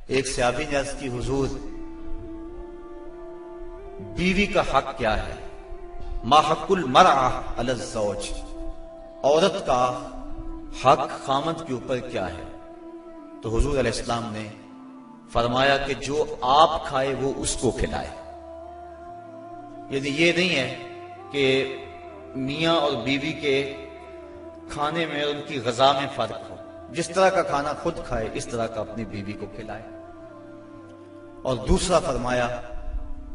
ایک صحابی نے عرض کی حضور بیوی کا حق کیا ہے؟ ما حق المرأة علی الزوج، عورت کا حق خامد کے اوپر کیا ہے؟ تو حضور علیہ السلام نے فرمایا کہ جو آپ کھائے وہ اس کو کھلائے۔ یعنی یہ نہیں ہے کہ میاں اور بیوی کے کھانے میں اور ان کی غذا میں فرق ہو، جس طرح کا کھانا خود کھائے اس طرح کا اپنی بیوی کو کھلائے۔ اور دوسرا فرمایا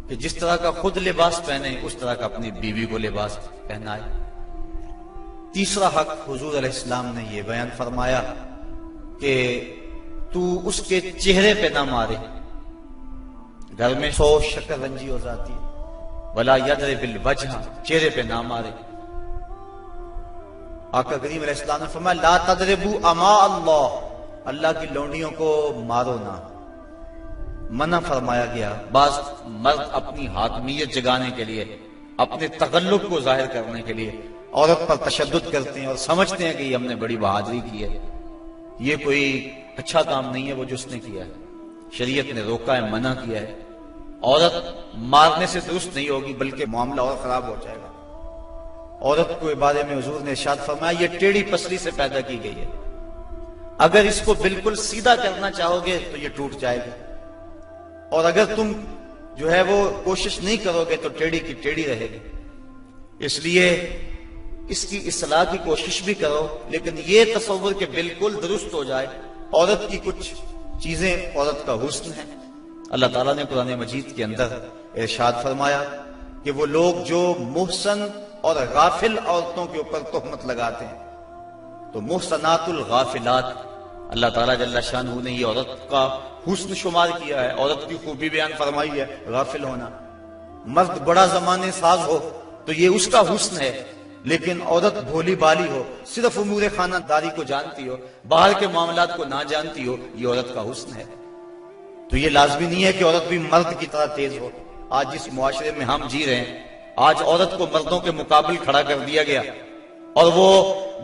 کہ جس طرح کا خود لباس پہنے اس طرح کا اپنی بیوی کو لباس پہنائے۔ تیسرا حق حضور علیہ السلام نے یہ بیان فرمایا کہ تو اس کے چہرے پہ نہ مارے، گھر میں 100 شکر رنجی ہو جاتی ہے، ولا یضرب الوجہ، چہرے پہ نہ مارے۔ آقا کریم علیہ السلام نے فرمایا لا تضربوا اماء اللہ، اللہ کی لونڈیوں کو مارو نہ، منع فرمایا گیا۔ بعض مرد اپنی حاکمیت جگانے کے لیے، اپنے تغلب کو ظاہر کرنے کے لیے عورت پر تشدد کرتے ہیں اور سمجھتے ہیں کہ یہ ہم نے بڑی بہادری کی ہے۔ یہ کوئی اچھا کام نہیں ہے وہ جو اس نے کیا ہے، شریعت نے روکا ہے، منع کیا ہے۔ عورت مارنے سے درست نہیں ہوگی بلکہ معاملہ اور خراب ہو جائے گا۔ عورت کو بارے میں حضور نے ارشاد فرمایا یہ ٹیڑھی پسلی سے پیدا کی گئی ہے، اگر اس کو بالکل سیدھا کرنا چاہو گے تو یہ ٹوٹ جائے گی، اور اگر تم جو ہے وہ کوشش نہیں کرو گے تو ٹیڑھی کی ٹیڑھی رہے گی۔ اس لیے اس کی اصلاح کی کوشش بھی کرو، لیکن یہ تصور کہ بالکل درست ہو جائے۔ عورت کی کچھ چیزیں عورت کا حسن ہے۔ اللہ تعالیٰ نے قرآن مجید کے اندر ارشاد فرمایا کہ وہ لوگ جو محسن اور غافل عورتوں کے اوپر تہمت لگاتے ہیں، تو محسنات الغافلات، اللہ تعالیٰ جل شانہ نے یہ عورت کا حسن شمار کیا ہے، عورت کی خوبی بیان فرمائی ہے غافل ہونا۔ مرد بڑا زمانے ساز ہو تو یہ اس کا حسن ہے، لیکن عورت بھولی بالی ہو، صرف امور خانہ داری کو جانتی ہو، باہر کے معاملات کو نہ جانتی ہو، یہ عورت کا حسن ہے۔ تو یہ لازمی نہیں ہے کہ عورت بھی مرد کی طرح تیز ہو۔ آج جس معاشرے میں ہم جی رہے ہیں، آج عورت کو مردوں کے مقابل کھڑا کر دیا گیا، اور وہ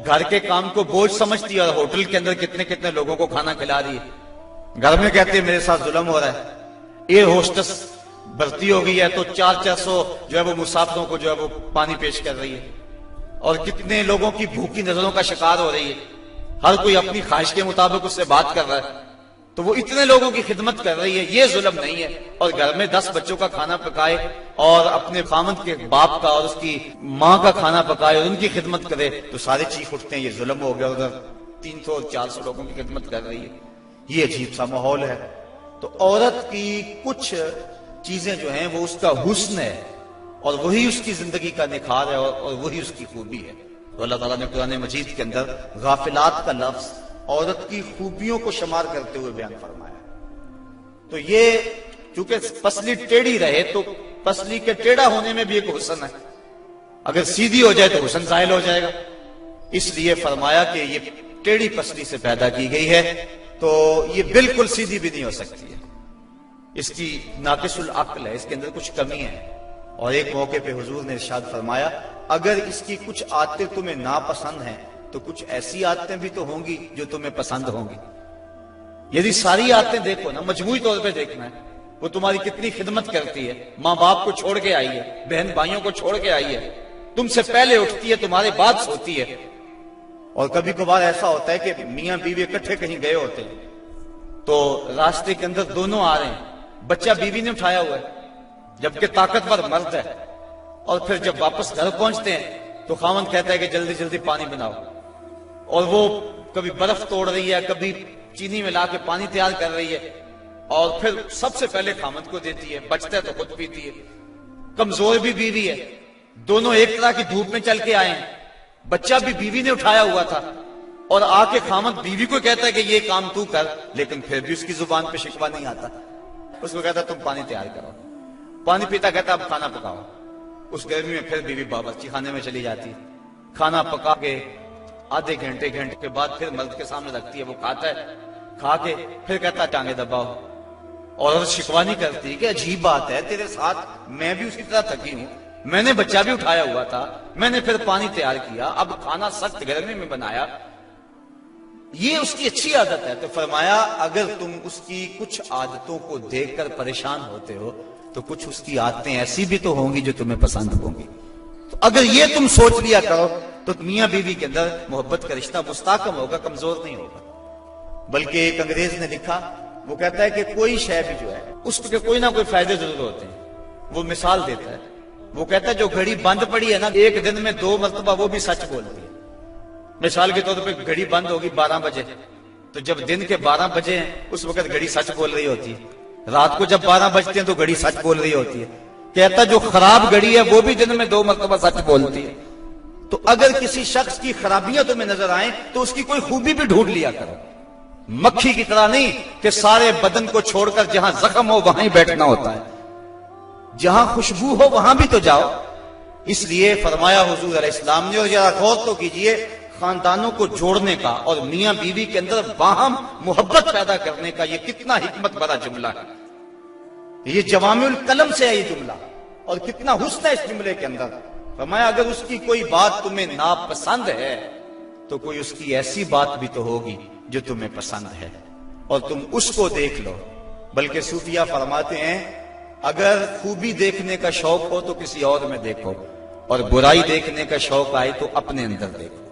گھر کے کام کو بوجھ سمجھتی ہے، اور ہوٹل کے اندر کتنے کتنے لوگوں کو کھانا کھلا رہی ہے۔ گھر میں کہتے ہیں میرے ساتھ ظلم ہو رہا ہے۔ ایئر ہوسٹس بھرتی ہو گئی ہے تو 400 جو ہے وہ مسافروں کو جو ہے وہ پانی پیش کر رہی ہے، اور کتنے لوگوں کی بھوکی نظروں کا شکار ہو رہی ہے۔ ہر کوئی اپنی خواہش کے مطابق اس سے بات کر رہا ہے، تو وہ اتنے لوگوں کی خدمت کر رہی ہے، یہ ظلم نہیں ہے؟ اور گھر میں 10 بچوں کا کھانا پکائے، اور اپنے خامد کے باپ کا اور اس کی ماں کا کھانا پکائے اور ان کی خدمت کرے، تو سارے چیخ اٹھتے ہیں یہ ظلم ہو گیا۔ ادھر 300 400 لوگوں کی خدمت کر رہی ہے، یہ عجیب سا ماحول ہے۔ تو عورت کی کچھ چیزیں جو ہیں وہ اس کا حسن ہے، اور وہی اس کی زندگی کا نکھار ہے، اور وہی اس کی خوبی ہے۔ تو اللہ تعالیٰ نے قرآن مجید کے اندر غافلات کا لفظ عورت کی خوبیوں کو شمار کرتے ہوئے بیان فرمایا۔ تو یہ چونکہ پسلی ٹیڑھی رہے تو پسلی کے ٹیڑھا ہونے میں بھی ایک حسن ہے، اگر سیدھی ہو جائے تو حسن زائل ہو جائے گا۔ اس لیے فرمایا کہ یہ ٹیڑھی پسلی سے پیدا کی گئی ہے، تو یہ بالکل سیدھی بھی نہیں ہو سکتی ہے، اس کی ناقص العقل ہے، اس کے اندر کچھ کمی ہے۔ اور ایک موقع پہ حضور نے ارشاد فرمایا اگر اس کی کچھ عادتیں تمہیں ناپسند ہیں تو کچھ ایسی عادتیں بھی تو ہوں گی جو تمہیں پسند ہوں گی۔ یعنی ساری عادتیں دیکھو نا، مجموعی طور پہ دیکھنا ہے، وہ تمہاری کتنی خدمت کرتی ہے، ماں باپ کو چھوڑ کے آئی ہے، بہن بھائیوں کو چھوڑ کے آئی ہے، تم سے پہلے اٹھتی ہے، تمہارے بعد سوتی ہے۔ اور کبھی کبھار ایسا ہوتا ہے کہ میاں بیوی اکٹھے کہیں گئے ہوتے ہیں، تو راستے کے اندر دونوں آ رہے ہیں، بچہ بیوی نے اٹھایا ہوا ہے جبکہ طاقتور مرد ہے، اور پھر جب واپس گھر پہنچتے ہیں تو خاوند کہتا ہے کہ جلدی جلدی پانی بناؤ، اور وہ کبھی برف توڑ رہی ہے، کبھی چینی ملا کے پانی تیار کر رہی ہے، اور پھر سب سے پہلے خاوند کو دیتی ہے، بچتا ہے تو خود پیتی ہے۔ کمزور بھی بیوی ہے، دونوں ایک طرح کی دھوپ میں چل کے آئے ہیں، بچہ بھی بیوی نے اٹھایا ہوا تھا، اور آ کے خاوند بیوی کو کہتا ہے کہ یہ کام تو کر، لیکن پھر بھی اس کی زبان پہ شکوہ نہیں آتا، اس کو کہتا تم پانی تیار کرو، پانی پیتا کہتا اب کھانا پکاؤ۔ اس گرمی میں پھر بیوی باورچی خانے میں چلی جاتی، کھانا پکا کے آدھے گھنٹے کے بعد پھر مرد کے سامنے رکھتی ہے، وہ کھاتا ہے، کھا کے پھر کہتا ٹانگیں دباؤ، اور شکوہ نہیں کرتی کہ عجیب بات ہے تیرے ساتھ میں بھی اس کی طرح تھکی ہوں، میں نے بچہ بھی اٹھایا ہوا تھا، میں نے پھر پانی تیار کیا، اب کھانا سخت گرمی میں بنایا، یہ اس کی اچھی عادت ہے. تو فرمایا اگر تم اس کی کچھ عادتوں کو دیکھ کر پریشان ہوتے ہو تو کچھ اس کی عادتیں ایسی بھی تو ہوں گی جو تمہیں پسند ہوں گی. تو اگر یہ تم سوچ لیا کرو تو میاں بیوی کے اندر محبت کا رشتہ مستحکم ہوگا، کمزور نہیں ہوگا. بلکہ ایک انگریز نے لکھا، وہ کہتا ہے کہ کوئی شے بھی جو ہے اس کے کوئی نہ کوئی فائدے ضرور ہوتے ہیں. وہ مثال دیتا ہے، وہ کہتا ہے جو گھڑی بند پڑی ہے نا، ایک دن میں 2 مرتبہ وہ بھی سچ بولتی ہے. مثال کے طور پہ گھڑی بند ہوگی 12 بجے، تو جب دن کے 12 بجے ہیں اس وقت گھڑی سچ بول رہی ہوتی ہے. رات کو جب 12 بجتے ہیں تو گھڑی سچ بول رہی ہوتی ہے. کہتا جو خراب گھڑی ہے وہ بھی دن میں 2 مرتبہ سچ بولتی ہے. تو اگر کسی شخص کی خرابیاں تمہیں نظر آئیں تو اس کی کوئی خوبی بھی ڈھونڈ لیا کرو. مکھی کی طرح نہیں کہ سارے بدن کو چھوڑ کر جہاں زخم ہو وہاں ہی بیٹھنا ہوتا ہے، جہاں خوشبو ہو وہاں بھی تو جاؤ. اس لیے فرمایا حضور علیہ السلام نے، اور ذرا غور تو کیجئے، خاندانوں کو جوڑنے کا اور میاں بیوی کے اندر باہم محبت پیدا کرنے کا یہ کتنا حکمت بڑا جملہ ہے. یہ جوامع الکلم سے ہے یہ جملہ، اور کتنا حسن ہے اس جملے کے اندر. فرمایا اگر اس کی کوئی بات تمہیں ناپسند ہے تو کوئی اس کی ایسی بات بھی تو ہوگی جو تمہیں پسند ہے، اور تم اس کو دیکھ لو. بلکہ صوفیہ فرماتے ہیں اگر خوبی دیکھنے کا شوق ہو تو کسی اور میں دیکھو، اور برائی دیکھنے کا شوق آئے تو اپنے اندر دیکھو.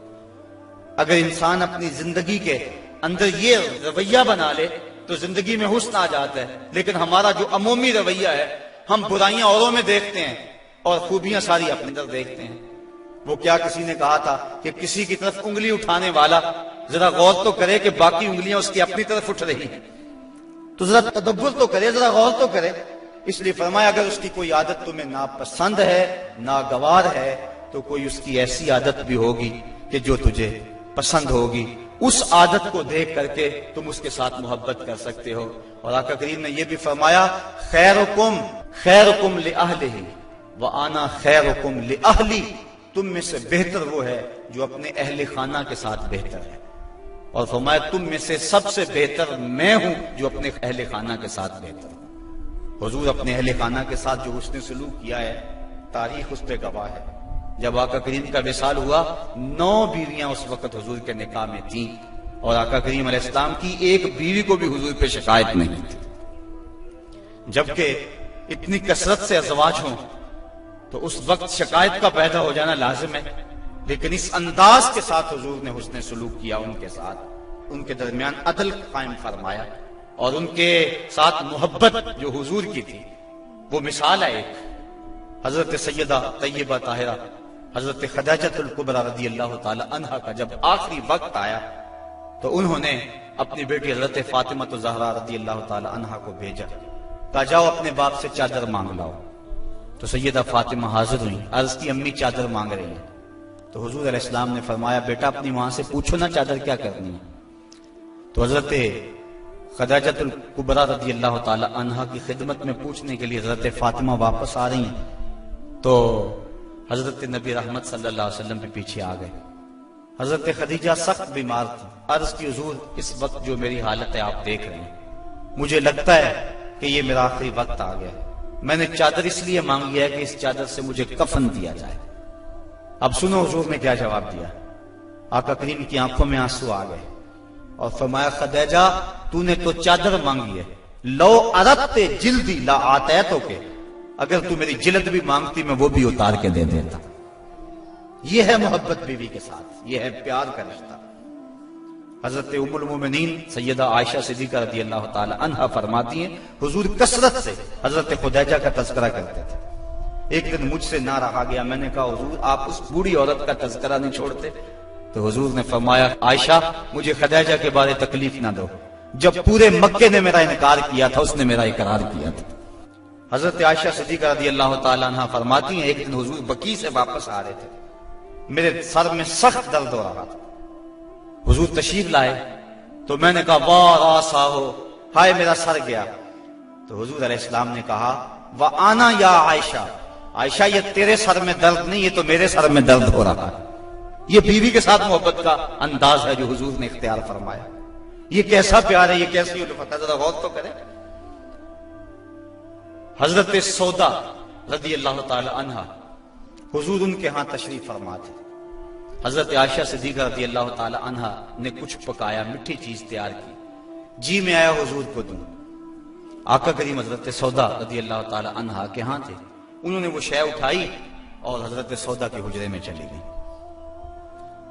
اگر انسان اپنی زندگی کے اندر یہ رویہ بنا لے تو زندگی میں حسن آ جاتا ہے. لیکن ہمارا جو عمومی رویہ ہے، ہم برائیاں اوروں میں دیکھتے ہیں اور خوبیاں ساری اپنے اندر دیکھتے ہیں. وہ کیا کسی نے کہا تھا کہ کسی کی طرف انگلی اٹھانے والا ذرا غور تو کرے کہ باقی انگلیاں اس کی اپنی طرف اٹھ رہی ہیں. تو ذرا تدبر تو کرے، ذرا غور تو کرے. اس لیے فرمایا اگر اس کی کوئی عادت تمہیں ناپسند ہے، ناگوار ہے، تو کوئی اس کی ایسی عادت بھی ہوگی کہ جو تجھے پسند ہوگی. اس عادت کو دیکھ کر کے تم اس کے ساتھ محبت کر سکتے ہو. اور آقا کریم نے یہ بھی فرمایا خیرکم لأہلہ وآنا خیرکم لأہلی. تم میں سے بہتر وہ ہے جو اپنے اہل خانہ کے ساتھ بہتر ہے. اور فرمایا تم میں سے سب سے بہتر میں ہوں جو اپنے اہل خانہ کے ساتھ بہتر ہوں. حضور اپنے اہل خانہ کے ساتھ جو حسن سلوک کیا ہے تاریخ اس پہ گواہ ہے. جب آقا کریم کا وصال ہوا 9 بیویاں اس وقت حضور کے نکاح میں تھیں، اور آقا کریم علیہ السلام کی ایک بیوی کو بھی حضور پہ شکایت نہیں تھی. جبکہ اتنی کثرت سے ازواج ہوں تو اس وقت شکایت کا پیدا ہو جانا لازم ہے. لیکن اس انداز کے ساتھ حضور نے حسن سلوک کیا ان کے ساتھ، ان کے درمیان عدل قائم فرمایا، اور ان کے ساتھ محبت جو حضور کی تھی وہ مثال ہے. ایک حضرت سیدہ طیبہ طاہرہ حضرت خدیجہ الکبریٰ رضی اللہ تعالی عنہا کا جب آخری وقت آیا تو انہوں نے اپنی بیٹی حضرت فاطمہ الزہرا رضی اللہ تعالی عنہا کو بھیجا، کہا جاؤ اپنے باپ سے چادر مانگ لاؤ. تو سیدہ فاطمہ حاضر ہوئی، عرض کی امی چادر مانگ رہی ہیں. تو حضور علیہ السلام نے فرمایا بیٹا اپنی ماں سے پوچھو نا چادر کیا کرنی ہے. تو حضرت خدیجہ الکبریٰ رضی اللہ تعالی عنہا کی خدمت میں پوچھنے کے لیے حضرت فاطمہ واپس آ رہی ہیں تو حضرت نبی رحمت صلی اللہ علیہ وسلم بھی پیچھے آ گئے. حضرت خدیجہ سخت بیمار تھی. عرض کی حضور اس وقت جو میری حالت ہے آپ دیکھ رہے ہیں، مجھے لگتا ہے کہ یہ میرا آخری وقت آ گیا. میں نے چادر اس لیے مانگی ہے کہ اس چادر سے مجھے کفن دیا جائے. اب سنو حضور نے کیا جواب دیا. آقا کریم کی آنکھوں میں آنسو آ گئے اور فرمایا خدیجہ تو نے تو چادر مانگی ہے، لو اردت جلدی لا آتیتک، اگر تو میری جلد بھی مانگتی میں وہ بھی اتار کے دے دیتا. یہ ہے محبت بیوی کے ساتھ، یہ ہے پیار کا رشتہ. حضرت ام المومنین سیدہ عائشہ صدیقہ رضی اللہ تعالی عنہا فرماتی ہیں حضور کثرت سے حضرت خدیجہ کا تذکرہ کرتے تھے. ایک دن مجھ سے نہ رہا گیا، میں نے کہا حضور آپ اس بوڑھی عورت کا تذکرہ نہیں چھوڑتے. تو حضور نے فرمایا عائشہ مجھے خدیجہ کے بارے تکلیف نہ دو، جب پورے مکے نے میرا انکار کیا تھا اس نے میرا اقرار کیا تھا. حضرت عائشہ صدیقہ رضی اللہ تعالی عنہا فرماتی ہیں ایک دن حضور بقیع سے واپس آ رہے تھے، میرے سر میں سخت درد ہو رہا تھا. حضور تشریف لائے تو میں نے کہا واہ راسا ہو، ہائے میرا سر گیا. تو حضور علیہ السلام نے کہا وَآنَا یا عائشہ، عائشہ یہ تیرے سر میں درد نہیں، یہ تو میرے سر میں درد ہو رہا ہے. یہ بیوی کے ساتھ محبت کا انداز ہے جو حضور نے اختیار فرمایا. یہ کیسا پیار ہے، یہ کیسی الفت ہے، ذرا غور تو کریں. حضرت سودا رضی اللہ تعالی عنہا حضور ان کے ہاں تشریف فرما تھے. حضرت عائشہ صدیقہ رضی اللہ تعالی عنہا نے کچھ پکایا، میٹھی چیز تیار کی، جی میں آیا حضور کو دوں۔ آقا کریم حضرت سودا رضی اللہ تعالی عنہا کے ہاں تھے، انہوں نے وہ شے اٹھائی اور حضرت سودا کے حجرے میں چلی گئی،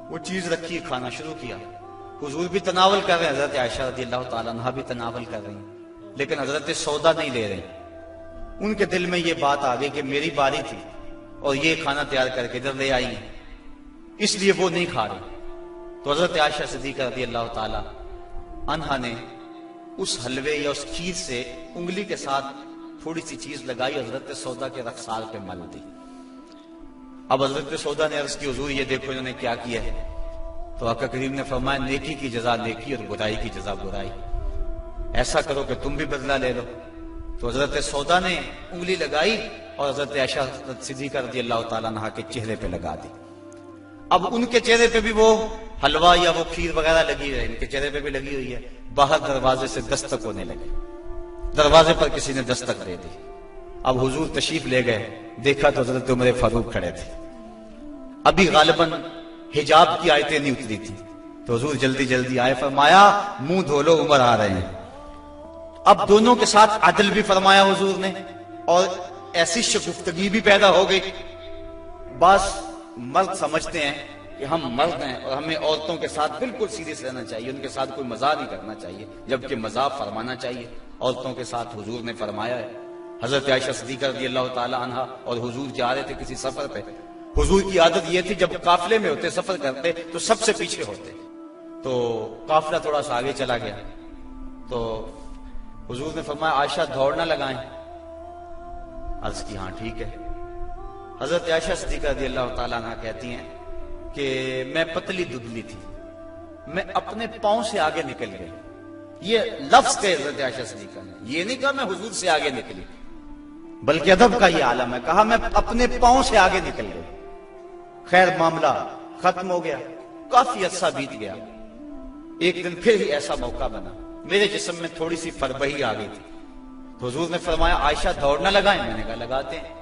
وہ چیز رکھی، کھانا شروع کیا، حضور بھی تناول کر رہے ہیں، حضرت عائشہ رضی اللہ تعالی عنہا بھی تناول کر رہی ہیں، لیکن حضرت سودا نہیں لے رہے۔ ان کے دل میں یہ بات آ گئی کہ میری باری تھی اور یہ کھانا تیار کر کے ادھر لے آئی ہیں، اس لیے وہ نہیں کھا رہے۔ تو حضرت عائشہ صدیقہ رضی اللہ تعالی عنہا نے اس حلوے یا اس کھیر سے انگلی کے ساتھ تھوڑی سی چیز لگائی، حضرت سودا کے رخسار پہ مل دی۔ اب حضرت سودا نے عرض کی حضور یہ دیکھو انہوں نے کیا کیا ہے۔ تو آقا کریم نے فرمایا نیکی کی جزا نیکی اور برائی کی جزا برائی، ایسا کرو کہ تم بھی بدلہ لے لو۔ تو حضرت سودا نے انگلی لگائی اور حضرت عائشہ صدیقہ رضی اللہ تعالیٰ عنہ کے چہرے پہ لگا دی۔ اب ان کے چہرے پہ بھی وہ حلوہ یا وہ کھیر وغیرہ لگی ہے، ان کے چہرے پہ بھی لگی ہوئی ہے۔ باہر دروازے سے دستک ہونے لگی، دروازے پر کسی نے دستک دے دی۔ اب حضور تشریف لے گئے، دیکھا تو حضرت عمر فاروق کھڑے تھے، ابھی غالباً حجاب کی آیتیں نہیں اتری تھی، تو حضور جلدی جلدی آئے، فرمایا منہ دھو لو عمر آ رہے ہیں۔ اب دونوں کے ساتھ عدل بھی فرمایا حضور نے، اور ایسی شگفتگی بھی پیدا ہو گئی۔ بعض مرد سمجھتے ہیں کہ ہم مرد ہیں اور ہمیں عورتوں کے ساتھ بالکل سیریس رہنا چاہیے، ان کے ساتھ کوئی مزاح نہیں کرنا چاہیے، جبکہ مزاح فرمانا چاہیے۔ عورتوں کے ساتھ حضور نے فرمایا ہے۔ حضرت عائشہ صدیقہ رضی اللہ تعالی عنہ اور حضور جا رہے تھے کسی سفر پہ، حضور کی عادت یہ تھی جب قافلے میں ہوتے سفر کرتے تو سب سے پیچھے ہوتے، تو قافلہ تھوڑا سا آگے چلا گیا، تو حضور نے فرمایا عائشہ دوڑ نہ لگائیں۔ عرض کی ہاں ٹھیک ہے۔ حضرت عائشہ صدیقہ رضی اللہ تعالیٰ عنہ کہتی ہیں کہ میں پتلی دبلی تھی، میں اپنے پاؤں سے آگے نکل گئی۔ یہ لفظ کہ حضرت عائشہ صدیقہ نے یہ نہیں کہا میں حضور سے آگے نکلی، بلکہ ادب کا یہ عالم ہے، کہا میں اپنے پاؤں سے آگے نکل گئی۔ خیر معاملہ ختم ہو گیا، کافی عرصہ بیت گیا، ایک دن پھر ہی ایسا موقع بنا، میرے جسم میں تھوڑی سی فربہی آ گئی تھی، تو حضور نے فرمایا عائشہ دوڑ نہ لگائیں، میں نے کہا لگاتے ہیں۔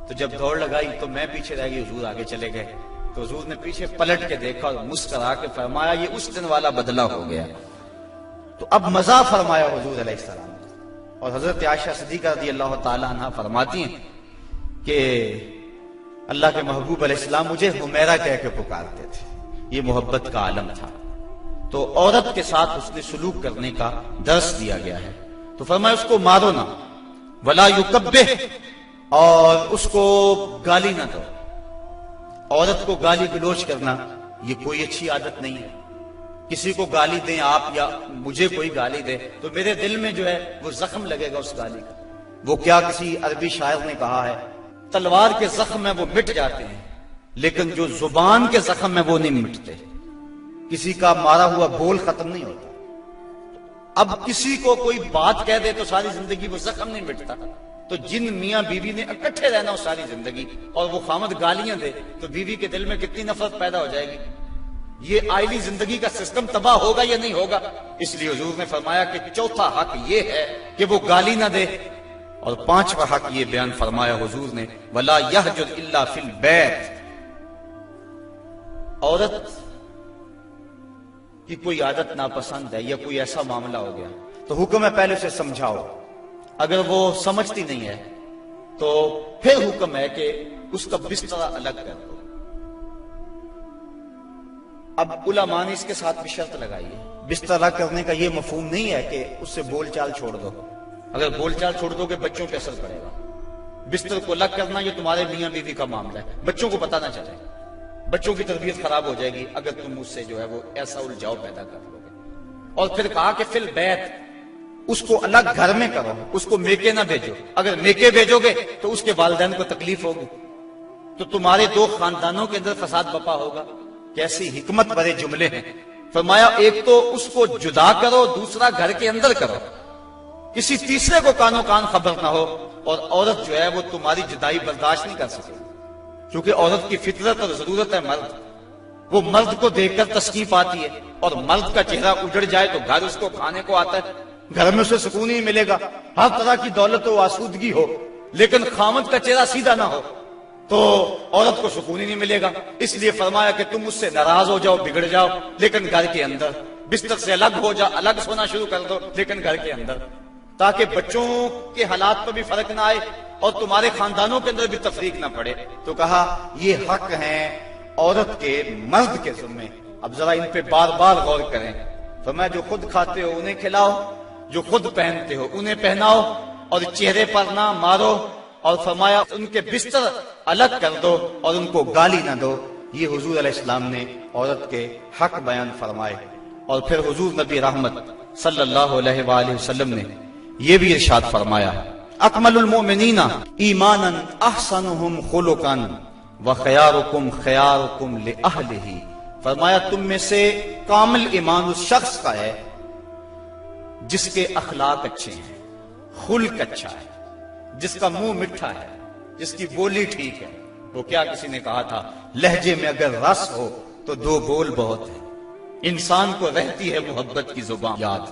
تو جب دوڑ لگائی تو میں پیچھے رہ گئی، حضور آگے چلے گئے، تو حضور نے پیچھے پلٹ کے دیکھا اور مسکرا کے فرمایا یہ اس دن والا بدلہ ہو گیا۔ تو اب مزاح فرمایا حضور علیہ السلام۔ اور حضرت عائشہ صدیقہ رضی اللہ تعالی عنہ فرماتی ہیں کہ اللہ کے محبوب علیہ السلام مجھے حمیرہ کہہ کے پکارتے تھے، یہ محبت کا عالم تھا۔ تو عورت کے ساتھ حسن سلوک کرنے کا درس دیا گیا ہے، تو فرمایا اس کو مارو نہ، ولا یکبہ، اور اس کو گالی نہ دو۔ عورت کو گالی گلوچ کرنا یہ کوئی اچھی عادت نہیں ہے۔ کسی کو گالی دیں آپ یا مجھے کوئی گالی دے تو میرے دل میں جو ہے وہ زخم لگے گا اس گالی کا۔ وہ کیا کسی عربی شاعر نے کہا ہے، تلوار کے زخم میں وہ مٹ جاتے ہیں لیکن جو زبان کے زخم میں وہ نہیں مٹتے۔ کسی کا مارا ہوا بول ختم نہیں ہوتا۔ اب کسی کو کوئی بات کہہ دے تو ساری زندگی وہ زخم نہیں مٹتا، تو جن میاں بیوی نے اکٹھے رہنا ہو ساری زندگی اور وہ خامد گالیاں دے تو بیوی کے دل میں کتنی نفرت پیدا ہو جائے گی۔ یہ آئلی زندگی کا سسٹم تباہ ہوگا یا نہیں ہوگا؟ اس لیے حضور نے فرمایا کہ چوتھا حق یہ ہے کہ وہ گالی نہ دے، اور پانچواں حق یہ بیان فرمایا حضور نے وَلَا يَحْجُرْ إِلَّا فِي الْبَيْتِ۔ عورت کی کوئی عادت ناپسند ہے یا کوئی ایسا معاملہ ہو گیا تو حکم ہے پہلے اسے سمجھاؤ، اگر وہ سمجھتی نہیں ہے تو پھر حکم ہے کہ اس کا بستر الگ کر دو۔ اب علماء نے اس کے ساتھ بھی شرط لگائی ہے، بستر الگ کرنے کا یہ مفہوم نہیں ہے کہ اس سے بول چال چھوڑ دو، اگر بول چال چھوڑ دو گے بچوں پہ اثر پڑے گا۔ بستر کو الگ کرنا یہ تمہارے میاں بیوی کا معاملہ ہے، بچوں کو پتہ نہ چلے، بچوں کی تربیت خراب ہو جائے گی اگر تم اس سے جو ہے وہ ایسا الجھاؤ پیدا کر لو گے۔ اور پھر کہا کہ فی البیت، اس کو الگ گھر میں کرو، اس کو میکے نہ بھیجو، اگر میکے بھیجو گے تو اس کے والدین کو تکلیف ہوگی، تو تمہارے دو خاندانوں کے اندر فساد بپا ہوگا۔ کیسی حکمت بھرے جملے ہیں۔ فرمایا ایک تو اس کو جدا کرو، دوسرا گھر کے اندر کرو، کسی تیسرے کو کانوں کان خبر نہ ہو، اور عورت جو ہے وہ تمہاری جدائی برداشت نہیں کر سکے، کیونکہ عورت کی فطرت اور ضرورت ہے مرد، وہ مرد کو دیکھ کر تسکین پاتی ہے، اور مرد کا چہرہ اجڑ جائے تو گھر اس کو کھانے کو آتا ہے، گھر میں اسے سکون ہی ملے گا، ہر طرح کی دولت و آسودگی ہو لیکن خامد کا چہرہ سیدھا نہ ہو، تو عورت کو سکون ہی نہیں ملے گا. اس لیے فرمایا کہ تم مجھ سے ناراض ہو جاؤ، بگڑ جاؤ، لیکن گھر کے اندر بستر سے الگ ہو جا، الگ سونا شروع کر دو، لیکن گھر کے اندر، تاکہ بچوں کے حالات پر بھی فرق نہ آئے اور تمہارے خاندانوں کے اندر بھی تفریق نہ پڑے. تو کہا یہ حق ہیں عورت کے مرد کے ذمے. اب ذرا ان پہ بار بار غور کریں. فرمایا جو خود کھاتے ہو انہیں کھلاؤ، جو خود پہنتے ہو انہیں پہناؤ، اور چہرے پر نہ مارو، اور فرمایا ان کے بستر الگ کر دو اور ان کو گالی نہ دو. یہ حضور علیہ السلام نے عورت کے حق بیان فرمائے. اور پھر حضور نبی رحمت صلی اللہ علیہ وآلہ وسلم نے یہ بھی ارشاد فرمایا اکمل المؤمنین ایمانا احسنهم خلقا وخیارکم خیارکم لأہلہ. فرمایا تم میں سے کامل ایمان اس شخص کا ہے جس کے اخلاق اچھے ہیں، خلق اچھا ہے، جس کا منہ میٹھا ہے، جس کی بولی ٹھیک ہے. وہ کیا کسی نے کہا تھا لہجے میں اگر رس ہو تو دو بول بہت ہے. انسان کو رہتی ہے محبت کی زبان یاد،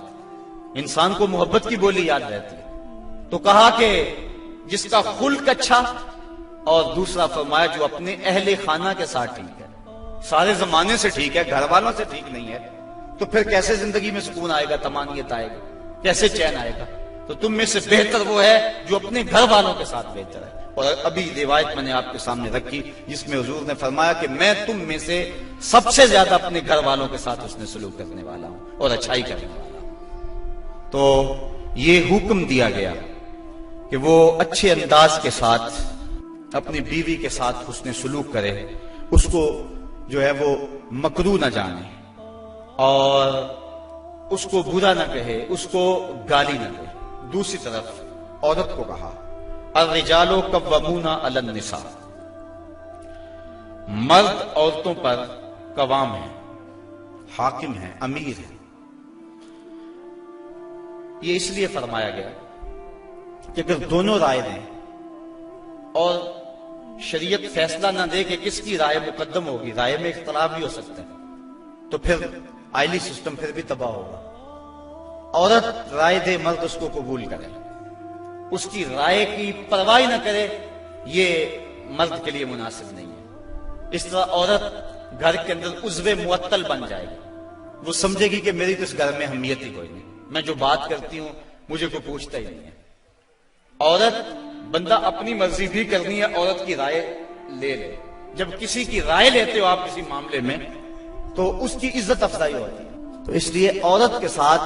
انسان کو محبت کی بولی یاد رہتی ہے. تو کہا کہ جس کا خلق اچھا، اور دوسرا فرمایا جو اپنے اہل خانہ کے ساتھ ٹھیک ہے، سارے زمانے سے ٹھیک ہے، گھر والوں سے ٹھیک نہیں ہے، تو پھر کیسے زندگی میں سکون آئے گا، طمانینت آئے گا، کیسے چین آئے گا؟ تو تم میں سے بہتر وہ ہے جو اپنے گھر والوں کے ساتھ بہتر ہے. اور ابھی روایت میں نے آپ کے سامنے رکھی جس میں حضور نے فرمایا کہ میں تم میں سے سب سے زیادہ اپنے گھر والوں کے ساتھ حسن سلوک کرنے والا ہوں اور اچھائی کرنے والا ہوں. تو یہ حکم دیا گیا کہ وہ اچھے انداز کے ساتھ اپنی بیوی کے ساتھ حسن سلوک کرے، اس کو جو ہے وہ مکروہ نہ جانے اور اس کو برا نہ کہے، اس کو گالی نہ دے. دوسری طرف عورت کو کہا الرجال قوامون علی النساء، مرد عورتوں پر قوام ہیں، حاکم ہیں، امیر ہیں. یہ اس لیے فرمایا گیا کہ اگر دونوں رائے دیں اور شریعت فیصلہ نہ دے کہ کس کی رائے مقدم ہوگی، رائے میں اختلاف بھی ہو سکتا ہے، تو پھر آئلی سسٹم پھر بھی تباہ ہوگا. عورت رائے دے، مرد اس کو قبول کرے، اس کی رائے کی پرواہ نہ کرے، یہ مرد کے لیے مناسب نہیں ہے. اس طرح عورت گھر کے اندر عضو معطل بن جائے گی. وہ سمجھے گی کہ میری تو اس گھر میں اہمیت ہی کوئی نہیں، میں جو بات کرتی ہوں مجھے کوئی پوچھتا ہی نہیں ہے. عورت بندہ اپنی مرضی بھی کرنی ہے، عورت کی رائے لے لے. جب کسی کی رائے لیتے ہو آپ کسی معاملے میں تو اس کی عزت افزائی ہوتی ہے. تو اس لیے عورت کے ساتھ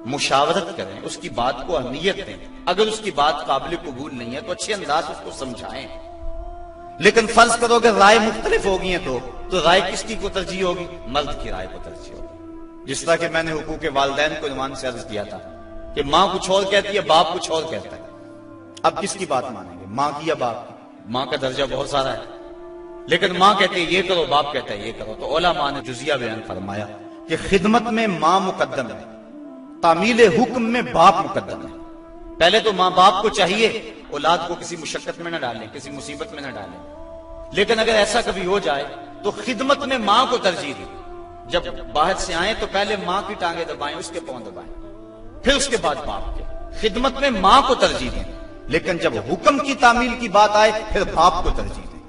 مشاورت کریں، اس کی بات کو اہمیت دیں. اگر اس کی بات قابل قبول نہیں ہے تو اچھے انداز اس کو سمجھائیں. لیکن فرض کرو اگر رائے مختلف ہوگی ہیں تو رائے کس کی کو ترجیح ہوگی؟ مرد کی رائے کو ترجیح ہوگی. جس طرح کہ میں نے حقوق والدین کو عنوان سے عرض کیا تھا کہ ماں کچھ اور کہتی ہے، باپ کچھ اور کہتا ہے. اب کس کی بات مانیں گے، ماں کی یا باپ کی؟ ماں کا درجہ بہت سارا ہے، لیکن ماں کہتی ہے یہ کرو، باپ کہتا ہے یہ کرو. تو علماء نے جزیہ بیان فرمایا کہ خدمت میں ماں مقدم ہے، تعمیل حکم میں باپ مقدم ہے. پہلے تو ماں باپ کو چاہیے اولاد کو کسی مشقت میں نہ ڈالیں، کسی مصیبت میں نہ ڈالیں. لیکن اگر ایسا کبھی ہو جائے تو خدمت میں ماں کو ترجیح دیں. جب باہر سے آئیں تو پہلے ماں کی ٹانگیں دبائیں، اس کے پاؤں دبائیں، پھر اس کے بعد باپ کے. خدمت میں ماں کو ترجیح دیں. لیکن جب حکم کی تعمیل کی بات آئے پھر باپ کو ترجیح دیں،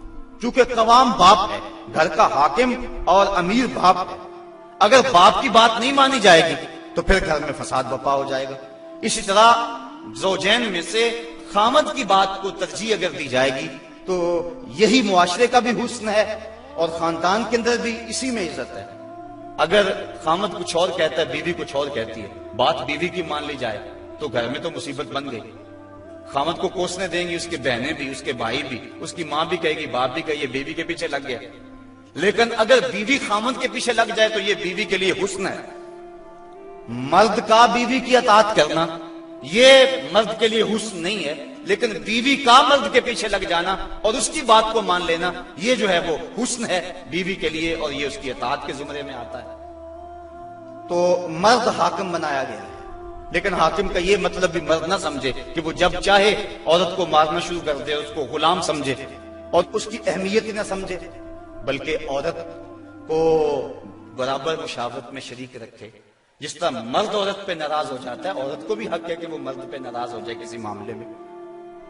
چونکہ قوام باپ ہے، گھر کا حاکم اور امیر باپ ہے. اگر باپ کی بات نہیں مانی جائے گی تو پھر گھر میں فساد برپا ہو جائے گا. اسی طرح زوجین میں سے خامد کی بات کو ترجیح اگر دی جائے گی تو یہی معاشرے کا بھی حسن ہے اور خاندان کے اندر بھی اسی میں عزت ہے. اگر خامد کچھ اور کہتا ہے، بیوی کچھ اور کہتی ہے، بات بیوی کی مان لی جائے تو گھر میں تو مصیبت بن گئی. خامد کو کوسنے دیں گی اس کے بہنیں بھی، اس کے بھائی بھی، اس کی ماں بھی کہے گی، باپ بھی کہے یہ بیوی کے پیچھے لگ گیا. لیکن اگر بیوی خامد کے پیچھے لگ جائے تو یہ بیوی کے لیے حسن ہے. مرد کا بیوی کی اطاعت کرنا یہ مرد کے لیے حسن نہیں ہے، لیکن بیوی کا مرد کے پیچھے لگ جانا اور اس کی بات کو مان لینا یہ جو ہے وہ حسن ہے بیوی کے لیے، اور یہ اس کی اطاعت کے زمرے میں آتا ہے. تو مرد حاکم بنایا گیا ہے، لیکن حاکم کا یہ مطلب بھی مرد نہ سمجھے کہ وہ جب چاہے عورت کو مارنا شروع کر دے، اس کو غلام سمجھے اور اس کی اہمیت ہی نہ سمجھے، بلکہ عورت کو برابر مشاورت میں شریک رکھے. جس طرح مرد عورت پہ ناراض ہو جاتا ہے، عورت کو بھی حق ہے کہ وہ مرد پہ ناراض ہو جائے کسی معاملے میں.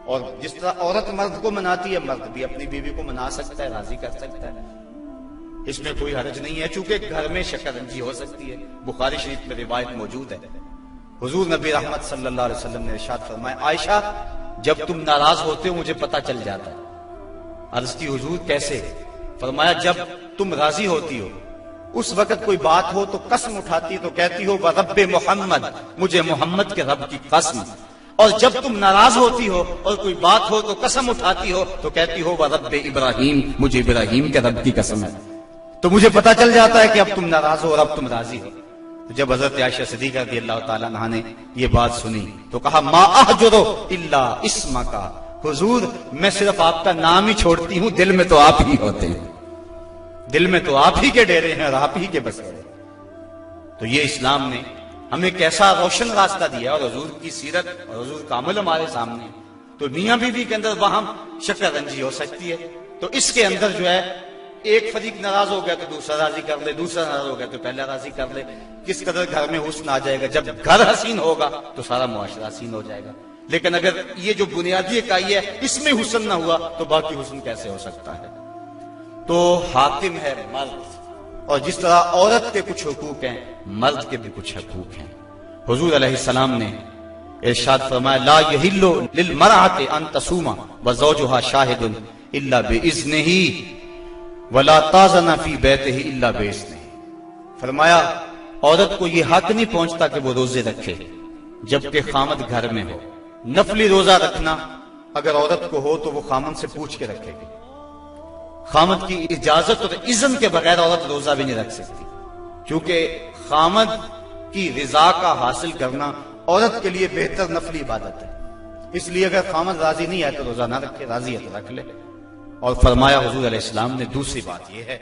اور جس طرح عورت مرد کو مناتی ہے، مرد بھی اپنی بیوی کو منا سکتا ہے، راضی کر سکتا ہے، اس میں کوئی حرج نہیں ہے، چونکہ گھر میں شکر رنجی ہو سکتی ہے۔ بخاری شریف میں روایت موجود ہے، حضور نبی رحمت صلی اللہ علیہ وسلم نے ارشاد فرمایا، عائشہ جب تم ناراض ہوتے ہو مجھے پتہ چل جاتا ہے۔ عرض کی حضور کیسے؟ فرمایا جب تم راضی ہوتی ہو اس وقت کوئی بات ہو تو قسم اٹھاتی تو کہتی ہو رب محمد، مجھے محمد کے رب کی قسم، اور جب تم ناراض ہوتی ہو اور کوئی بات ہو تو قسم اٹھاتی ہو تو کہتی ہو رب ابراہیم، مجھے ابراہیم کے رب کی قسم ہے۔ تو مجھے پتا چل جاتا ہے کہ اب تم ناراض ہو اور اب تم راضی ہو۔ تو جب حضرت عائشہ صدیقہ رضی اللہ تعالیٰ عنہا نے یہ بات سنی تو کہا ما احجرو الا اسمک، حضور میں صرف آپ کا نام ہی چھوڑتی ہوں، دل میں تو آپ ہی ہوتے ہیں، دل میں تو آپ ہی کے ڈیرے ہیں اور آپ ہی کے بسے ہیں۔ تو یہ اسلام نے ہمیں کیسا روشن راستہ دیا، اور حضور کی سیرت اور حضور کا عمل ہمارے سامنے۔ تو میاں بیوی کے اندر وہاں شکر رنجی ہو سکتی ہے، تو اس کے اندر جو ہے ایک فریق ناراض ہو گیا تو دوسرا راضی کر لے، دوسرا ناراض ہو گیا تو پہلا راضی کر لے، کس قدر گھر میں حسن آ جائے گا۔ جب گھر حسین ہوگا تو سارا معاشرہ حسین ہو جائے گا، لیکن اگر یہ جو بنیادی اکائی ہے اس میں حسن نہ ہوا تو باقی حسن کیسے ہو سکتا ہے۔ تو حاکم ہے مرد، اور جس طرح عورت کے کچھ حقوق ہیں مرد کے بھی کچھ حقوق ہیں۔ حضور علیہ السلام نے ارشاد فرمایا لا یحل للمرأة ان تصوم وزوجها شاہد الا باذنہ ولا تاذن فی بیتہ الا باذنہ، فرمایا عورت کو یہ حق نہیں پہنچتا کہ وہ روزے رکھے جبکہ خامد گھر میں ہو۔ نفلی روزہ رکھنا اگر عورت کو ہو تو وہ خامد سے پوچھ کے رکھے گی، خامد کی اجازت اور اذن کے بغیر عورت روزہ بھی نہیں رکھ سکتی، کیونکہ خامد کی رضا کا حاصل کرنا عورت کے لیے بہتر نفلی عبادت ہے۔ اس لیے اگر خامد راضی نہیں ہے تو روزہ نہ رکھے، راضی ہے تو رکھ لے۔ اور فرمایا حضور علیہ السلام نے دوسری بات یہ ہے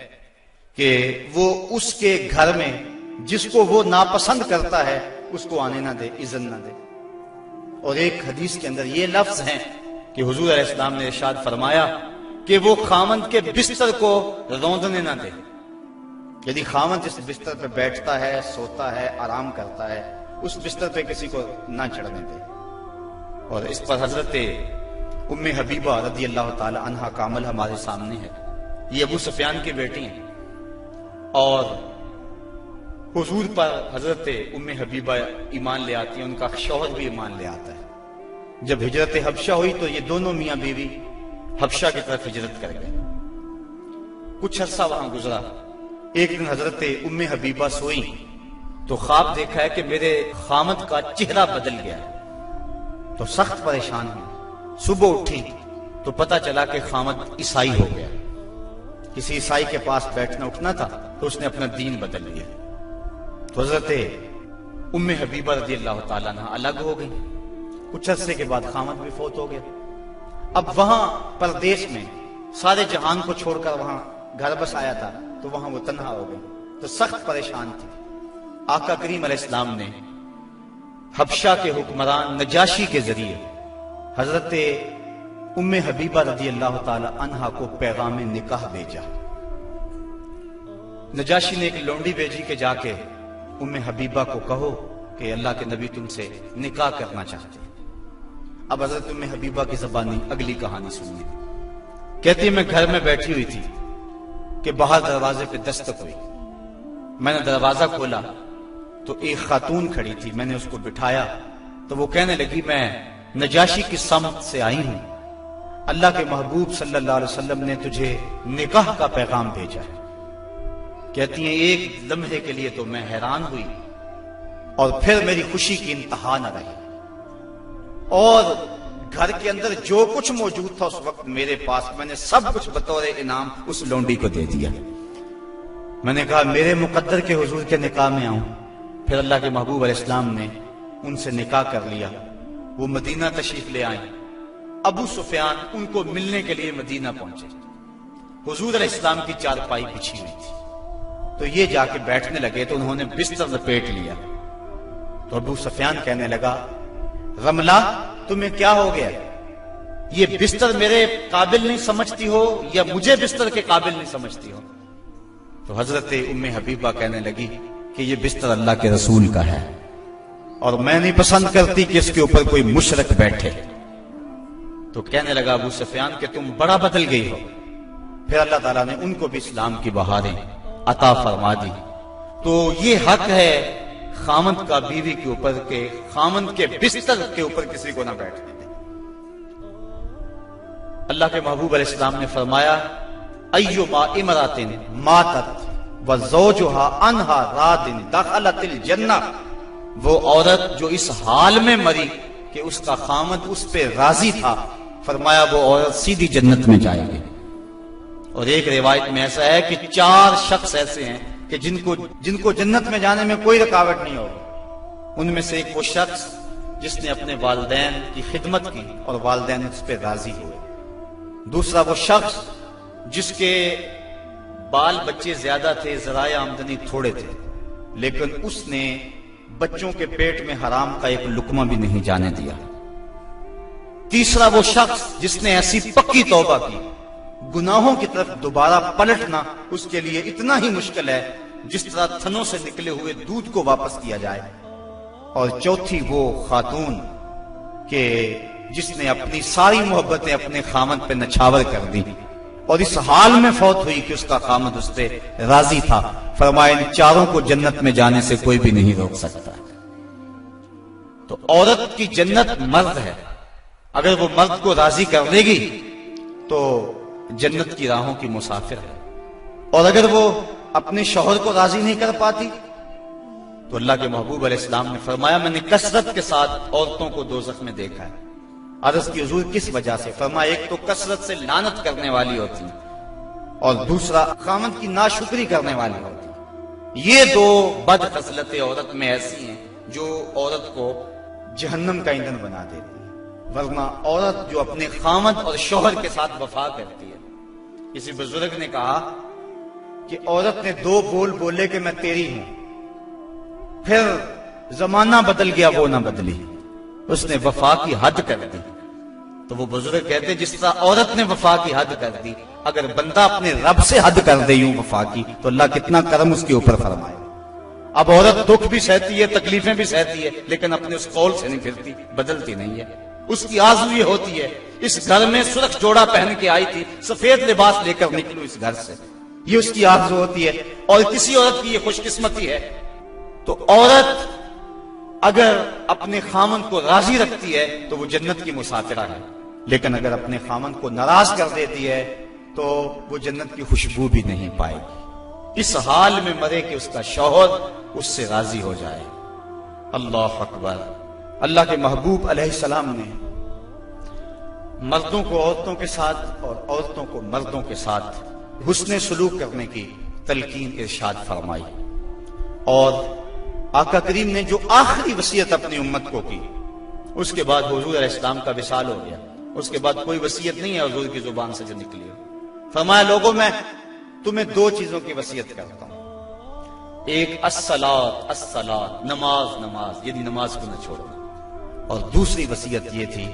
کہ وہ اس کے گھر میں جس کو وہ ناپسند کرتا ہے اس کو آنے نہ دے، اذن نہ دے۔ اور ایک حدیث کے اندر یہ لفظ ہیں کہ حضور علیہ السلام نے ارشاد فرمایا کہ وہ خامند کے بستر کو روندنے نہ دے، یعنی خامند جس بستر پہ بیٹھتا ہے، سوتا ہے، آرام کرتا ہے، اس بستر پہ کسی کو نہ چڑھنے دے۔ اور اس پر حضرت ام حبیبہ رضی اللہ تعالی عنہا کا عمل ہمارے سامنے ہے۔ یہ ابو سفیان کی بیٹی ہیں، اور حضور پر حضرت ام حبیبہ ایمان لے آتی ہیں، ان کا شوہر بھی ایمان لے آتا ہے۔ جب ہجرت حبشہ ہوئی تو یہ دونوں میاں بیوی حبشہ کی طرف ہجرت کر گئے۔ کچھ عرصہ وہاں گزرا، ایک دن حضرت ام حبیبہ سوئی تو خواب دیکھا ہے کہ میرے خامد کا چہرہ بدل گیا ہے، تو سخت پریشان ہوئی۔ صبح اٹھی تو پتہ چلا کہ خامد عیسائی ہو گیا، کسی عیسائی کے پاس بیٹھنا اٹھنا تھا تو اس نے اپنا دین بدل لیا۔ تو حضرت ام حبیبہ رضی اللہ تعالیٰ عنہ الگ ہو گئی۔ کچھ عرصے کے بعد خامد بھی فوت ہو گیا۔ اب وہاں پردیش میں سارے جہان کو چھوڑ کر وہاں گھر بس آیا تھا تو وہاں وہ تنہا ہو گئی، تو سخت پریشان تھی۔ آقا کریم علیہ السلام نے حبشہ کے حکمران نجاشی کے ذریعے حضرت ام حبیبہ رضی اللہ تعالی عنہا کو پیغام نکاح بھیجا۔ نجاشی نے ایک لونڈی بھیجی کہ جا کے ام حبیبہ کو کہو کہ اللہ کے نبی تم سے نکاح کرنا چاہتے ہیں۔ اب حضرت ام حبیبہ کی زبانی اگلی کہانی سنیے۔ کہتی ہے میں گھر میں بیٹھی ہوئی تھی کہ باہر دروازے پہ دستک ہوئی، میں نے دروازہ کھولا تو ایک خاتون کھڑی تھی، میں نے اس کو بٹھایا تو وہ کہنے لگی میں نجاشی کی سمت سے آئی ہوں، اللہ کے محبوب صلی اللہ علیہ وسلم نے تجھے نکاح کا پیغام بھیجا ہے۔ کہتی ہیں ایک لمحے کے لیے تو میں حیران ہوئی اور پھر میری خوشی کی انتہا نہ رہی، اور گھر کے اندر جو کچھ موجود تھا اس وقت میرے پاس، میں نے سب کچھ بطور انعام اس لونڈی کو دے دیا۔ میں نے کہا میرے مقدر کے حضور کے نکاح میں آؤں۔ پھر اللہ کے محبوب علیہ السلام نے ان سے نکاح کر لیا، وہ مدینہ تشریف لے آئیں۔ ابو سفیان ان کو ملنے کے لیے مدینہ پہنچے، حضور علیہ السلام کی چارپائی بچھی ہوئی تھی، تو یہ جا کے بیٹھنے لگے تو انہوں نے بستر لپیٹ لیا۔ تو ابو سفیان کہنے لگا رملہ تمہیں کیا ہو گیا، یہ بستر میرے قابل نہیں سمجھتی ہو یا مجھے بستر کے قابل نہیں سمجھتی ہو؟ تو حضرت ام حبیبہ کہنے لگی کہ یہ بستر اللہ کے رسول کا ہے اور میں نہیں پسند کرتی کہ اس کے اوپر کوئی مشرک بیٹھے۔ تو کہنے لگا ابو سفیان کہ تم بڑا بدل گئی ہو۔ پھر اللہ تعالیٰ نے ان کو بھی اسلام کی بہاریں عطا فرما دی۔ تو یہ حق ہے خامند کا بیوی کے اوپر کہ خامند کے بستر کے اوپر کسی کو نہ بیٹھنے دے۔ اللہ کے محبوب علیہ السلام نے فرمایا ایما امرأۃ ماتت وزوجها عنها راض دخلت الجنہ، وہ عورت جو اس حال میں مری کہ اس کا خامند اس پہ راضی تھا، فرمایا وہ عورت سیدھی جنت میں جائے گی۔ اور ایک روایت میں ایسا ہے کہ 4 شخص ایسے ہیں کہ جن کو جنت میں جانے میں کوئی رکاوٹ نہیں ہوگی۔ ان میں سے ایک وہ شخص جس نے اپنے والدین کی خدمت کی اور والدین اس پہ راضی ہوئے۔ دوسرا وہ شخص جس کے بال بچے زیادہ تھے، ذرائع آمدنی تھوڑے تھے، لیکن اس نے بچوں کے پیٹ میں حرام کا ایک لقمہ بھی نہیں جانے دیا۔ تیسرا وہ شخص جس نے ایسی پکی توبہ کی، گناہوں کی طرف دوبارہ پلٹنا اس کے لیے اتنا ہی مشکل ہے جس طرح تھنوں سے نکلے ہوئے دودھ کو واپس کیا جائے۔ اور چوتھی وہ خاتون کہ جس نے اپنی ساری محبتیں اپنے خامد پہ نچھاور کر دی اور اس حال میں فوت ہوئی کہ اس کا خامد اس پہ راضی تھا۔ فرمایا ان 4 کو جنت میں جانے سے کوئی بھی نہیں روک سکتا۔ تو عورت کی جنت مرد ہے، اگر وہ مرد کو راضی کر دے گی تو جنت کی راہوں کی مسافر ہے، اور اگر وہ اپنے شوہر کو راضی نہیں کر پاتی تو اللہ کے محبوب علیہ السلام نے فرمایا میں نے کثرت کے ساتھ عورتوں کو دوزخ میں دیکھا ہے۔ عرض کی حضور کس وجہ سے؟ فرمایا ایک تو کثرت سے لعنت کرنے والی ہوتی اور دوسرا خامند کی ناشکری کرنے والی ہوتی۔ یہ 2 بد خصلتیں عورت میں ایسی ہیں جو عورت کو جہنم کا ایندھن بنا دیتی ہے۔ ورنہ عورت جو اپنے خامند اور شوہر کے ساتھ وفا کرتی ہے، کسی بزرگ نے کہا کہ عورت نے 2 بول بولے کہ میں تیری ہوں، پھر زمانہ بدل گیا وہ نہ بدلی، اس نے وفا کی حد کر دی۔ تو وہ بزرگ کہتے جس طرح عورت نے وفا کی حد کر دی، اگر بندہ اپنے رب سے حد کر دے یوں وفا کی تو اللہ کتنا کرم اس کے اوپر فرمائے۔ اب عورت دکھ بھی سہتی ہے، تکلیفیں بھی سہتی ہے، لیکن اپنے اس قول سے نہیں پھرتی، بدلتی نہیں ہے۔ اس کی آرزو یہ ہوتی ہے اس گھر میں سرخ جوڑا پہن کے آئی تھی، سفید لباس لے کر نکلوں اس گھر سے، یہ اس کی آرزو ہوتی ہے۔ اور کسی عورت کی یہ خوش قسمتی ہے۔ تو عورت اگر اپنے خامند کو راضی رکھتی ہے تو وہ جنت کی مسافرہ ہے، لیکن اگر اپنے خامند کو ناراض کر دیتی ہے تو وہ جنت کی خوشبو بھی نہیں پائے گی۔ اس حال میں مرے کہ اس کا شوہر اس سے راضی ہو جائے۔ اللہ اکبر۔ اللہ کے محبوب علیہ السلام نے مردوں کو عورتوں کے ساتھ اور عورتوں کو مردوں کے ساتھ حسن سلوک کرنے کی تلقین ارشاد فرمائی، اور آقا کریم نے جو آخری وصیت اپنی امت کو کی اس کے بعد حضور علیہ السلام کا وصال ہو گیا، اس کے بعد کوئی وصیت نہیں ہے حضور کی زبان سے جو نکلی ہو۔ فرمایا لوگوں میں تمہیں 2 چیزوں کی وصیت کرتا ہوں، ایک الصلاۃ الصلاۃ، نماز نماز، یعنی نماز کو نہ چھوڑنا، اور دوسری وصیت یہ تھی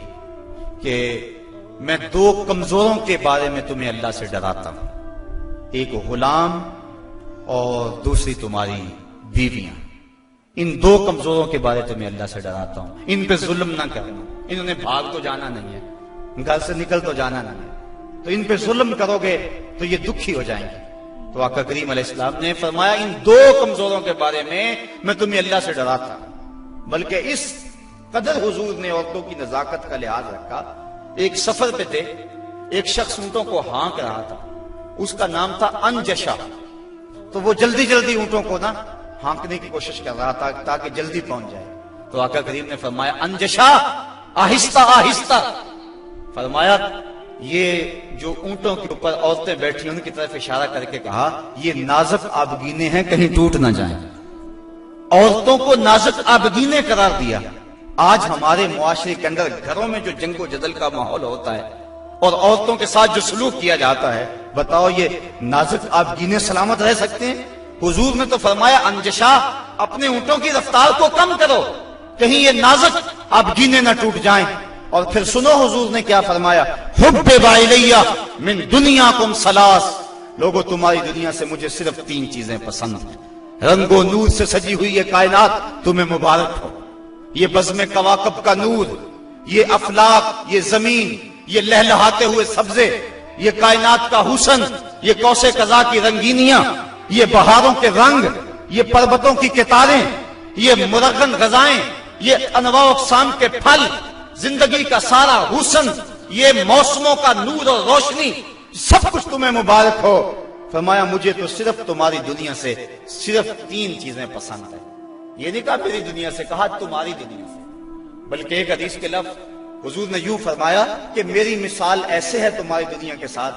کہ میں 2 کمزوروں کے بارے میں تمہیں اللہ سے ڈراتا ہوں، ایک غلام اور دوسری تمہاری بیویاں۔ ان 2 کمزوروں کے بارے تمہیں اللہ سے ڈراتا ہوں، ان پہ ظلم نہ کرنا، انہوں نے بھاگ تو جانا نہیں ہے، گھر سے نکل تو جانا نہیں ہے، تو ان پہ ظلم کرو گے تو یہ دکھی ہو جائیں گے۔ تو آقا کریم علیہ السلام نے فرمایا ان 2 کمزوروں کے بارے میں تمہیں اللہ سے ڈراتا ہوں۔ بلکہ اس قدر حضور نے عورتوں کی نزاکت کا لحاظ رکھا، ایک سفر پہ تھے، ایک شخص اونٹوں کو ہانک رہا تھا، اس کا نام تھا انجشا، تو وہ جلدی جلدی اونٹوں کو نا ہانکنے کی کوشش کر رہا تھا تاکہ جلدی پہنچ جائے۔ تو آقا کریم نے فرمایا انجشا آہستہ آہستہ، فرمایا یہ جو اونٹوں کے اوپر عورتیں بیٹھی ان کی طرف اشارہ کر کے کہا یہ نازک آبگینے ہیں، کہیں ٹوٹ نہ جائیں۔ عورتوں کو نازک آبگینے قرار دیا۔ آج ہمارے معاشرے کے اندر گھروں میں جو جنگ و جدل کا ماحول ہوتا ہے اور عورتوں کے ساتھ جو سلوک کیا جاتا ہے، بتاؤ یہ نازک آبگینے سلامت رہ سکتے ہیں؟ حضور نے تو فرمایا انجشا اپنے اونٹوں کی رفتار کو کم کرو، کہیں یہ نازک آبگینے نہ ٹوٹ جائیں۔ اور پھر سنو حضور نے کیا فرمایا، حبب الیہ من دنیاکم ثلاث، لوگوں تمہاری دنیا سے مجھے صرف 3 چیزیں پسند ہیں، رنگ و نور سے سجی ہوئی یہ کائنات تمہیں مبارک ہو، یہ بزم کواکب کا نور، یہ افلاک، یہ زمین، یہ لہلہاتے ہوئے سبزے، یہ کائنات کا حسن، یہ کوثے قضا کی رنگینیاں، یہ بہاروں کے رنگ، یہ پربتوں کی کتاریں، یہ مرغن غذائیں، یہ انواع و اقسام کے پھل، زندگی کا سارا حسن، یہ موسموں کا نور اور روشنی، سب کچھ تمہیں مبارک ہو۔ فرمایا مجھے تو صرف تمہاری دنیا سے صرف 3 چیزیں پسند ہیں۔ یہ نہیں کہا میری دنیا سے، کہا تمہاری دنیا سے۔ بلکہ ایک حدیث کے لفظ حضور نے یوں فرمایا کہ میری مثال ایسے ہے تمہاری دنیا کے ساتھ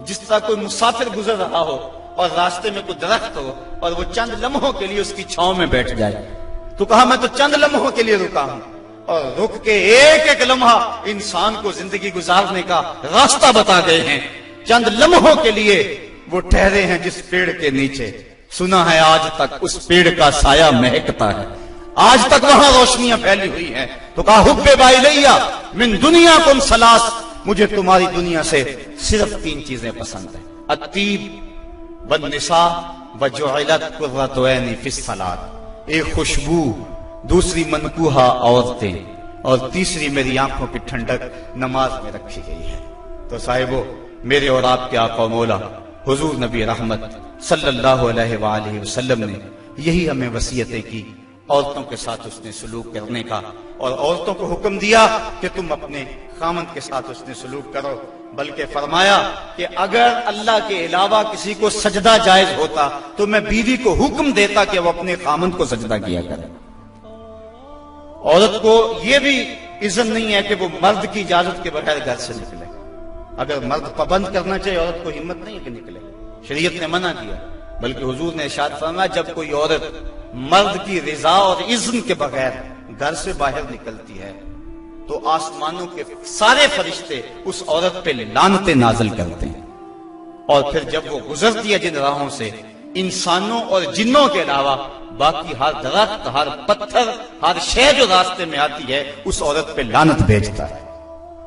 جس طرح کوئی مسافر گزر رہا ہو اور راستے میں کوئی درخت ہو اور وہ چند لمحوں کے لیے اس کی چھاؤں میں بیٹھ جائے۔ تو کہا میں تو چند لمحوں کے لیے رکا ہوں، اور رک کے ایک ایک لمحہ انسان کو زندگی گزارنے کا راستہ بتا گئے ہیں۔ چند لمحوں کے لیے وہ ٹھہرے ہیں جس پیڑ کے نیچے، سنا ہے آج تک اس پیڑ کا سایہ مہکتا ہے، آج تک وہاں روشنیاں پھیلی ہوئی ہیں۔ تو کہا حب الیہ من دنیاکم ثلاث، مجھے تمہاری دنیا سے صرف 3 چیزیں پسند ہیں، الطیب والنساء وجعلت قرۃ عینی فی الصلاۃ، ایک خوشبو، دوسری منکوحہ عورتیں، اور تیسری میری آنکھوں کی ٹھنڈک نماز میں رکھی گئی ہے۔ تو صاحبو، میرے اور آپ کے آقا و مولا حضور نبی رحمت صلی اللہ علیہ وآلہ وسلم نے یہی ہمیں وصیتیں کی، عورتوں کے ساتھ اس نے سلوک کرنے کا، اور عورتوں کو حکم دیا کہ تم اپنے خامند کے ساتھ اس نے سلوک کرو، بلکہ فرمایا کہ اگر اللہ کے علاوہ کسی کو سجدہ جائز ہوتا تو میں بیوی کو حکم دیتا کہ وہ اپنے خامند کو سجدہ کیا کرے۔ عورت کو یہ بھی اذن نہیں ہے کہ وہ مرد کی اجازت کے بغیر گھر سے نکلے۔ اگر مرد پابند کرنا چاہے، عورت کو ہمت نہیں ہے کہ نکلے، شریعت نے منع کیا، بلکہ حضور نے ارشاد فرمایا جب کوئی عورت مرد کی رضا اور اذن کے بغیر گھر سے باہر نکلتی ہے تو آسمانوں کے سارے فرشتے اس عورت پہ لعنتیں نازل کرتے ہیں، اور پھر جب وہ گزرتی ہے جن راہوں سے، انسانوں اور جنوں کے علاوہ باقی ہر درخت، ہر پتھر، ہر شے جو راستے میں آتی ہے اس عورت پہ لعنت بھیجتا ہے۔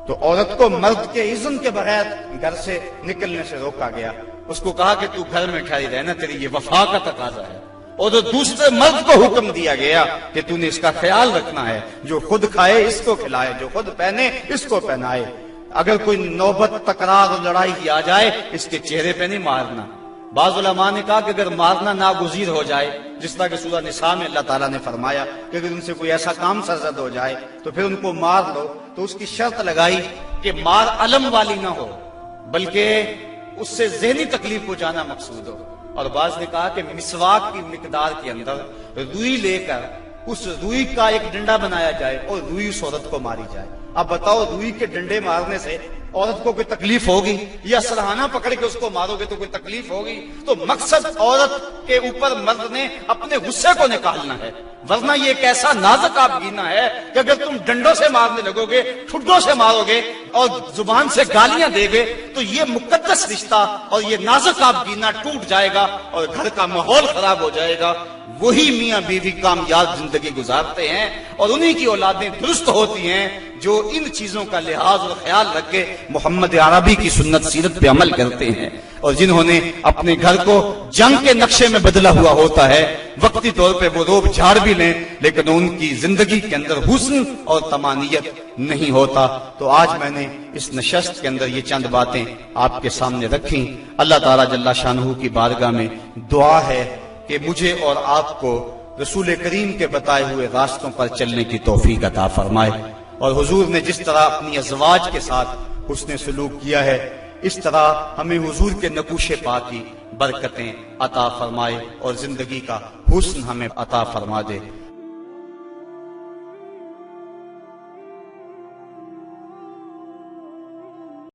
تو عورت کو مرد کے اذن کے بغیر گھر سے نکلنے سے روکا گیا، اس کو کہا کہ تو گھر میں ٹھہری رہنا، تیری یہ وفا کا تقاضا ہے۔ اور دوسرے مرد کو حکم دیا گیا کہ تو نے اس کا خیال رکھنا ہے، جو خود کھائے اس کو کھلائے، جو خود پہنے اس کو پہنائے، اگر کوئی نوبت تکرار اور لڑائی کی آ جائے اس کے چہرے پہ نہیں مارنا۔ بعض علماء نے کہا کہ اگر مارنا ناگزیر ہو جائے، جس طرح کہ سورہ نساء میں اللہ تعالیٰ نے فرمایا کہ اگر ان سے کوئی ایسا کام سرزد ہو جائے تو پھر ان کو مار لو، تو اس کی شرط لگائی کہ مار علم والی نہ ہو بلکہ اس سے ذہنی تکلیف پہنچانا مقصود ہو۔ اور بعض نے کہا کہ مسواک کی مقدار کے اندر روئی لے کر اس روئی کا ایک ڈنڈا بنایا جائے اور روئی اس عورت کو ماری جائے۔ اب بتاؤ، روئی کے ڈنڈے مارنے سے عورت کو کوئی تکلیف ہوگی؟ یا سرہانہ پکڑ کے اس کو مارو گے تو کوئی تکلیف ہوگی؟ تو مقصد عورت کے اوپر مرد نے اپنے غصے کو نکالنا ہے، ورنہ یہ ایک ایسا نازک آبگینہ ہے کہ اگر تم ڈنڈوں سے مارنے لگو گے، ٹھڈوں سے مارو گے اور زبان سے گالیاں دے گے تو یہ مقدس رشتہ اور یہ نازک آبگینہ ٹوٹ جائے گا اور گھر کا ماحول خراب ہو جائے گا۔ وہی میاں بیوی کامیاب زندگی گزارتے ہیں اور انہی کی اولادیں درست ہوتی ہیں جو ان چیزوں کا لحاظ اور خیال رکھ کے محمد عربی کی سنت سیرت پہ عمل کرتے ہیں، اور جنہوں نے اپنے گھر کو جنگ کے نقشے میں بدلا ہوا ہوتا ہے، وقتی طور پہ وہ روب جھاڑ بھی لیں لیکن ان کی زندگی کے اندر حسن اور طمانیت نہیں ہوتا۔ تو آج میں نے اس نشست کے اندر یہ چند باتیں آپ کے سامنے رکھیں۔ اللہ تعالیٰ جل شانہ کی بارگاہ میں دعا ہے کہ مجھے اور آپ کو رسول کریم کے بتائے ہوئے راستوں پر چلنے کی توفیق عطا فرمائے، اور حضور نے جس طرح اپنی ازواج کے ساتھ حسن سلوک کیا ہے اس طرح ہمیں حضور کے نقوش پا کی برکتیں عطا فرمائے اور زندگی کا حسن ہمیں عطا فرما دے۔